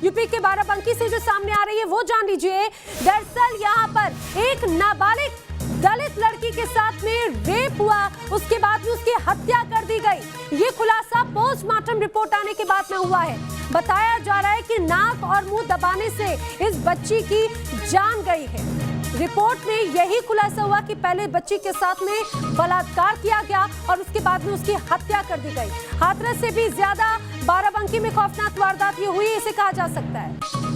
UP के बाराबंकी से जो सामने आ रही है वो जान लीजिए। दरअसल यहाँ पर एक नाबालिग दलित लड़की के साथ में रेप हुआ, उसके बाद में उसकी हत्या कर दी गई। ये खुलासा पोस्टमार्टम रिपोर्ट आने के बाद में हुआ है। बताया जा रहा है कि नाक और मुंह दबाने से इस बच्ची की जान गई है। रिपोर्ट में यही खुलासा हुआ कि पहले बच्ची के साथ में बलात्कार किया गया और उसके बाद में उसकी हत्या कर दी गई। हाथरस से भी ज्यादा बाराबंकी में खौफनाक वारदात ये हुई, इसे कहा जा सकता है।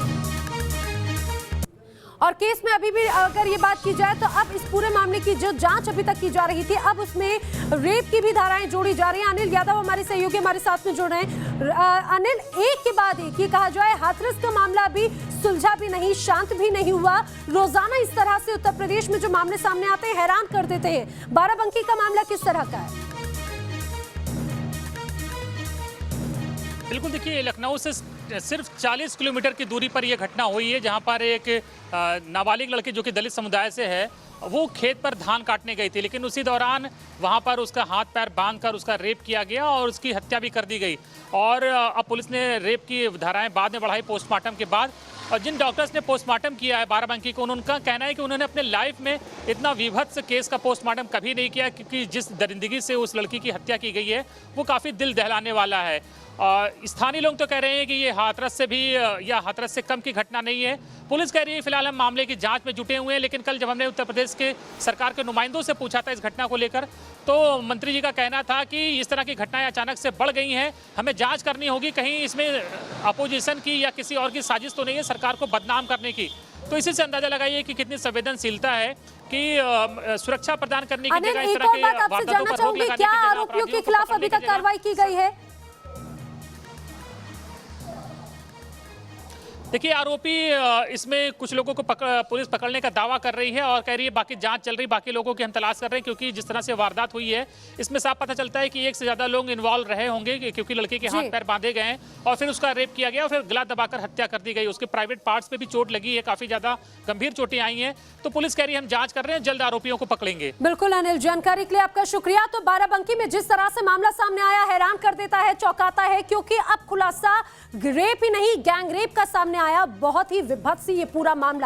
और केस में अभी भी अगर ये बात की जाए तो अब इस पूरे मामले की जो जांच अभी तक की जा रही थी, अब उसमें रेप की भी धाराएं जोड़ी जा रही हैं। अनिल यादव हमारे सहयोगी हमारे साथ में जुड़ रहे हैं। अनिल, एक के बाद एक ये कहा जाए हाथरस का मामला अभी सुलझा भी नहीं, शांत भी नहीं हुआ। रोजाना इस तरह से उत्तर प्रदेश में जो मामले सामने आते हैं हैरान कर देते हैं। बाराबंकी का मामला किस तरह का है? बिल्कुल, देखिए लखनऊ से सिर्फ 40 किलोमीटर की दूरी पर यह घटना हुई है, जहां पर एक नाबालिग लड़की जो कि दलित समुदाय से है वो खेत पर धान काटने गई थी, लेकिन उसी दौरान वहां पर उसका हाथ पैर बांधकर उसका रेप किया गया और उसकी हत्या भी कर दी गई। और अब पुलिस ने रेप की धाराएं बाद में बढ़ाई पोस्टमार्टम के बाद। और जिन डॉक्टर्स ने पोस्टमार्टम किया है बाराबंकी को, उनका कहना है कि उन्होंने अपने लाइफ में इतना विभत्स केस का पोस्टमार्टम कभी नहीं किया, क्योंकि जिस दरिंदगी से उस लड़की की हत्या की गई है वो काफ़ी दिल दहलाने वाला है। स्थानीय लोग तो कह रहे हैं कि ये हाथरस से भी या हाथरस से कम की घटना नहीं है। पुलिस कह रही है फिलहाल हम मामले की जांच में जुटे हुए हैं, लेकिन कल जब हमने उत्तर प्रदेश के सरकार के नुमाइंदों से पूछा था इस घटना को लेकर, तो मंत्री जी का कहना था कि इस तरह की घटनाएं अचानक से बढ़ गई हैं, हमें जांच करनी होगी, कहीं इसमें अपोजिशन की या किसी और की साजिश तो नहीं है सरकार को बदनाम करने की। तो इसी से अंदाजा लगाइए कि कितनी संवेदनशीलता है कि सुरक्षा प्रदान करने की जगह इस तरह के वारदातों पर रोक लगाने की जगह आरोपियों के खिलाफ अभी तक कार्रवाई की गई है? देखिए, आरोपी इसमें कुछ लोगों को पुलिस पकड़ने का दावा कर रही है और कह रही है बाकी जांच चल रही, बाकी लोगों की हम तलाश कर रहे हैं, क्योंकि जिस तरह से वारदात हुई है इसमें साफ पता चलता है कि एक से ज्यादा लोग इन्वॉल्व रहे होंगे, क्योंकि लड़के के हाथ पैर बांधे गए हैं और फिर उसका रेप किया गया और फिर गला दबाकर हत्या कर दी गई। उसके प्राइवेट पार्ट्स पे भी चोट लगी है, काफी ज्यादा गंभीर चोटें आई हैं। तो पुलिस कह रही है हम जांच कर रहे हैं, जल्द आरोपियों को पकड़ेंगे। बिल्कुल अनिल, जानकारी के लिए आपका शुक्रिया। तो बाराबंकी में जिस तरह से मामला सामने आया हैरान कर देता है, चौंकाता है, क्योंकि अब खुलासा रेप ही नहीं गैंग रेप का सामने आया। बहुत ही विभत्स ये पूरा मामला